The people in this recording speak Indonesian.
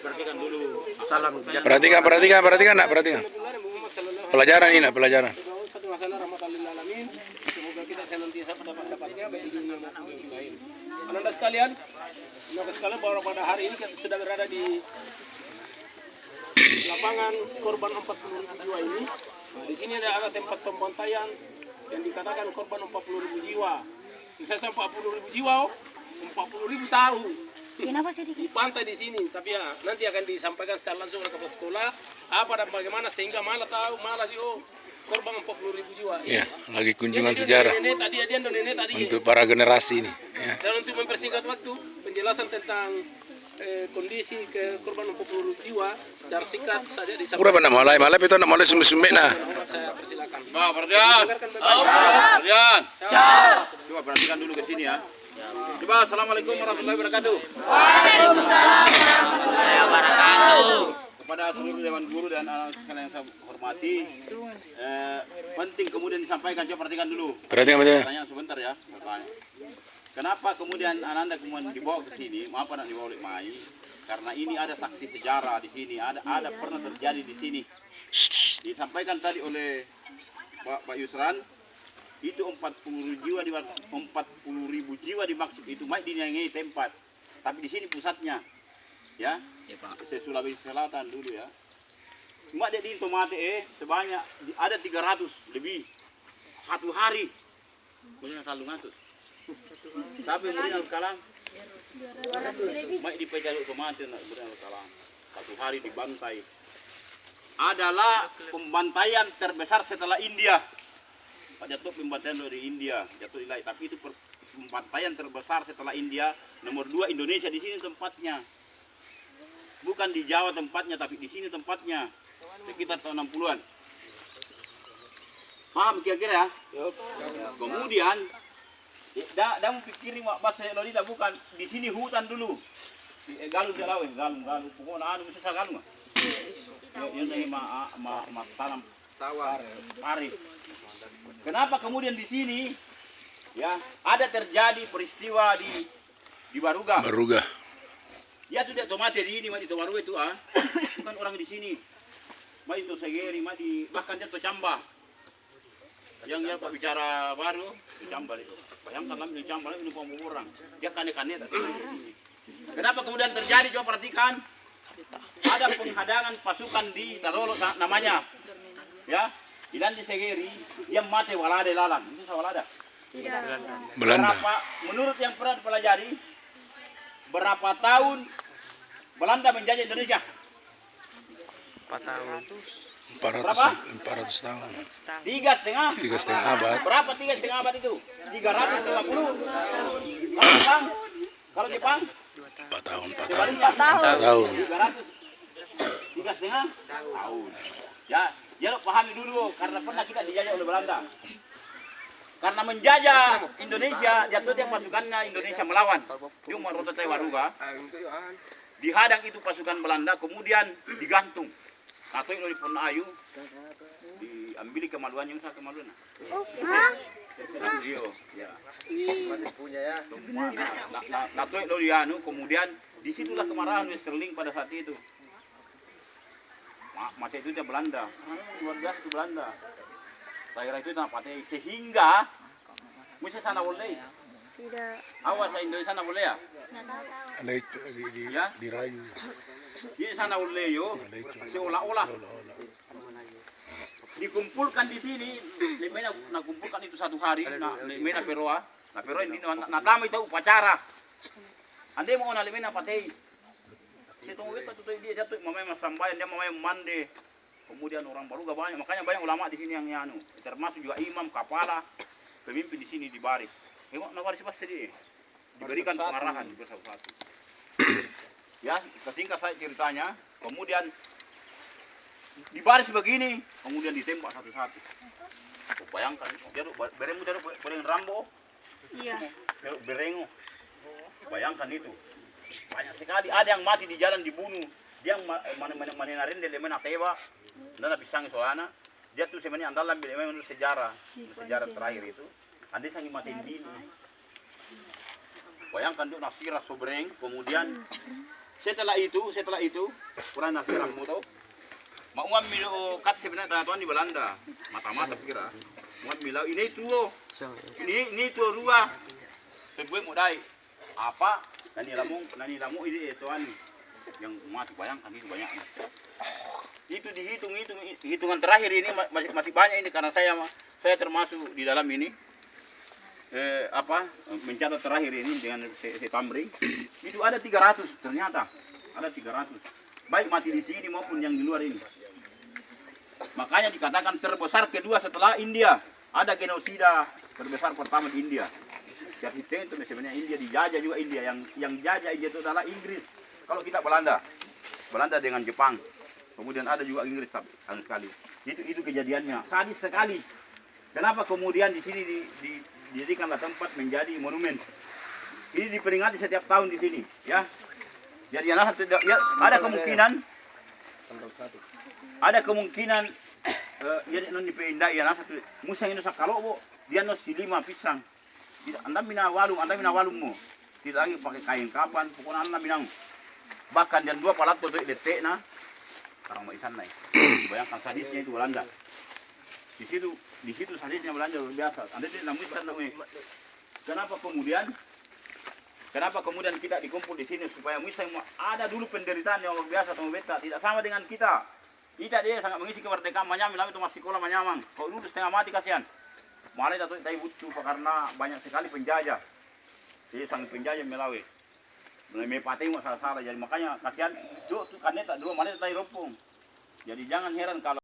perhatikan dulu. Salam. Perhatikan nak, perhatikan. Pelajaran ini nak, pelajaran. Semoga kita senantiasa pada masa-masanya baik di dunia maupun di lain. Anda sekalian, bahwa pada hari ini kita sudah berada di lapangan korban 40.000 jiwa ini. Nah, di sini ada tempat pembantaian yang dikatakan korban 40.000 jiwa. Bisa 40.000 jiwa, 40.000 tahu. Kenapa sih Dipantai di sini, tapi ya nanti akan disampaikan secara langsung oleh kepala sekolah apa dan bagaimana sehingga malah tahu malah sih korban 40.000 jiwa. Ya, lagi kunjungan sejarah untuk para generasi ini. Ya. Dan untuk mempersingkat waktu, penjelasan tentang kondisi ke korban 40.000 jiwa secara singkat saja disampaikan. Pura benar malai itu nak malai sumit nah. Saya persilakan. Perhatian. Coba perhatikan dulu ke sini ya. Coba assalamualaikum warahmatullahi wabarakatuh. Waalaikumsalam warahmatullahi wabarakatuh. Kepada seluruh dewan guru dan anak sekalian yang saya hormati, penting kemudian disampaikan. Coba perhatikan dulu. Perhatikan betul. Tanya sebentar ya. Bertanya. Kenapa kemudian Ananda kemudian dibawa ke sini? Maaf anak dibawa oleh Mai. Karena ini ada saksi sejarah di sini. Ada pernah terjadi di sini. Disampaikan tadi oleh Pak Yusran. Itu 40.000 jiwa dimaksud itu baik di Niangai tempat, tapi di sini pusatnya, ya, Sulawesi Selatan dulu ya. Cuma dia di Tomate sebanyak ada 300 lebih satu hari, punya kalung atus. Tapi kemudian sekarang, baik di Pejaluk Tomate kemudian sekarang satu hari dibantai. Adalah pembantaian terbesar setelah India. Pak jatuh pembantaian dari India, jatuh nilai, tapi itu pembantaian terbesar setelah India. Nomor 2 Indonesia, di sini tempatnya. Bukan di Jawa tempatnya, tapi di sini tempatnya. Sekitar tahun 60-an. Paham kira-kira ya? Kemudian, dah mau pikirin bahasa Lolita bukan. Di sini hutan dulu. Galung dia lawin, galung. Pokoknya bisa saya galung. Ya saya tanam sawah, parit. Kenapa kemudian di sini ya ada terjadi peristiwa di Baruga? Ya itu dia Tomate di ini, di Baruga itu bukan orang di sini. Itu Segeri, bahkan dia Camba. Yang dia Pak bicara baru, Camba itu. Bayangkan lah di Camba itu orang. Dia kane-kane. Kenapa kemudian terjadi? Coba perhatikan. Ada penghadangan pasukan di Tarolo namanya. Ya. Ilan di Segeri, dia mati walada lalang. Itu walada. Belanda. Menurut yang pernah dipelajari, berapa tahun Belanda menjajah Indonesia? 400 tahun. 3,5 abad. Berapa 3,5 abad itu? 350. Kalau Jepang? 4 tahun. 4 tahun. 3,5 tahun. Ya lo pahami dulu, karena pernah kita dijajah oleh Belanda. Karena menjajah Indonesia, jatuh dia pasukannya Indonesia melawan. Dia mau rotot Waruga. Dihadang itu pasukan Belanda, kemudian digantung. Atau di Ponayu, diambil kemaluannya, usaha kemaluan. Ya. Natoi lo dianu, kemudian disitulah kemarahan Westerling pada saat itu. Masa itu dia Belanda, luar biasa itu Belanda. Daerah itu Patei sehingga mesti sana boleh. Tidak. Awas Indonesia sana boleh ya? Ada itu di Rayu. Di sana boleh yo. Seolah-olah dikumpulkan di sini, lemena kumpulkan itu satu hari, lemena Peroa, ini nadama itu upacara. Ande mau na lemena Patei. Situng itu dia jatuh mamanya sambayan, dia mamanya mande. Kemudian orang Baruga banyak, makanya banyak ulama di sini yang termasuk juga imam, kepala, pemimpin di sini di baris. Memang baris pasti diberikan pengarahan bersatu-satu. Ya, singkat saya ceritanya. Kemudian di baris begini, kemudian ditembak satu-satu. Bayangkan, dia bereng Rambo. Iya. Berengo. Bayangkan itu. Banyak sekali, ada yang mati di jalan dibunuh. Dia manenarin dia lemena tewa, dan pisang soalnya. Dia tuh sebenarnya andalan menurut sejarah terakhir itu. Anda sangi mati dini. Bayangkan dia nasirah sobreng, kemudian setelah itu, kurang nasi ramu tau. Mau ngambil kat sebenarnya tuan di Belanda, mata-mata kira. Mau bilang ini tuh, ini tuh dua. Sebuah modai. Apa? Nani lamu ini tuan yang mati bayangkan itu banyak. Itu dihitung hitungan terakhir ini masih banyak ini karena saya termasuk di dalam ini. Mencatat terakhir ini dengan Tamring itu ada 300 ternyata ada 300 baik mati di sini maupun yang di luar ini. Makanya dikatakan terbesar kedua setelah India. Ada genosida terbesar pertama di India. Jadi itu sebenarnya India dijajah juga India yang dijajah India itu adalah Inggris. Kalau kita Belanda dengan Jepang. Kemudian ada juga Inggris sekali. Itu kejadiannya sadis sekali. Kenapa kemudian di sini dijadikanlah tempat menjadi monumen. Ini diperingati setiap tahun di sini, ya. Jadi ada kemungkinan jadi non dipindah ya satu musang itu sakalo dia no si 5 pisang. Tidak anda mina walummu. Tidak lagi pakai kain kapan, pokoknya anda minang. Bahkan dan 2 palat itu detek na. Karang mau isan naik. Bayangkan sadisnya itu Belanda. Di situ sadisnya Belanda luar biasa. Anda tidak namun Kenapa kemudian kita dikumpul di sini supaya musang ada dulu penderitaan yang luar biasa atau beta tidak sama dengan kita. Tidak dia sangat mengisi kemerdekaan Manyamang itu masih sekolah Manyamang. Kalau dulu setengah mati kasihan. Malah itu tadi butuh karena banyak sekali penjajah. Jadi sangat penjajah Melawi. Mulai pateng masalah-salah jadi makanya kasihan. Tuh kan tak dua malah tadi rompong. Jadi jangan heran kalau